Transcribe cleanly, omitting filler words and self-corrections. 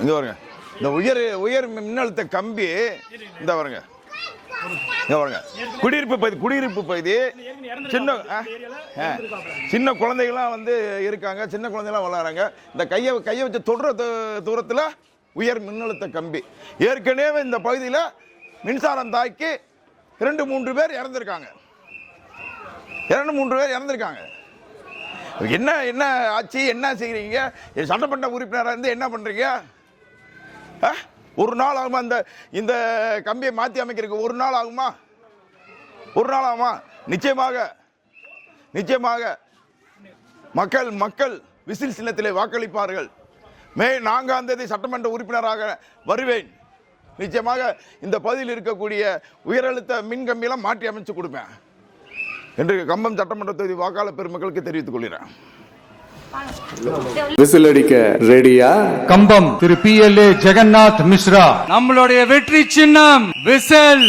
இங்க பாருங்க, இந்த உயர் மின்னழுத்த கம்பி இந்த பாருங்க, இங்க பாருங்க, குடியிருப்பு பகுதி சின்ன குழந்தைகள்லாம் வந்து இருக்காங்க, சின்ன குழந்தைகள்லாம் விளையாடுறாங்க. இந்த கையை வச்சு தொடுற தூரத்தில் உயர் மின்னழுத்த கம்பி. ஏற்கனவே இந்த பகுதியில் மின்சாரம் தாக்கி 2-3 பேர் இறந்துருக்காங்க. என்ன ஆச்சு, என்ன செய்கிறீங்க? சட்டமன்ற உறுப்பினராக இருந்து என்ன பண்றீங்க? ஒரு நாள் ஆகுமா இந்த கம்பியை மாற்றி அமைக்கிறதுக்கு? ஒரு நாள் ஆகுமா? நிச்சயமாக மக்கள் விசில் சின்னத்திலே வாக்களிப்பார்கள். மே 4ஆம் தேதி சட்டமன்ற உறுப்பினராக வருவேன். நிச்சயமாக இந்த பகுதியில் இருக்கக்கூடிய உயரழுத்த மின் கம்பியெல்லாம் மாற்றி அமைச்சு கொடுப்பேன் என்று கம்பம் சட்டமன்ற தொகுதி வாக்காளர் பெருமக்களுக்கு தெரிவித்துக் கொள்கிறேன். விசில் அடிக்க ரெடியா? கம்பம் திரு PLA ஜெகநாத் மிஸ்ரா. நம்மளுடைய வெற்றி சின்னம் விசில்.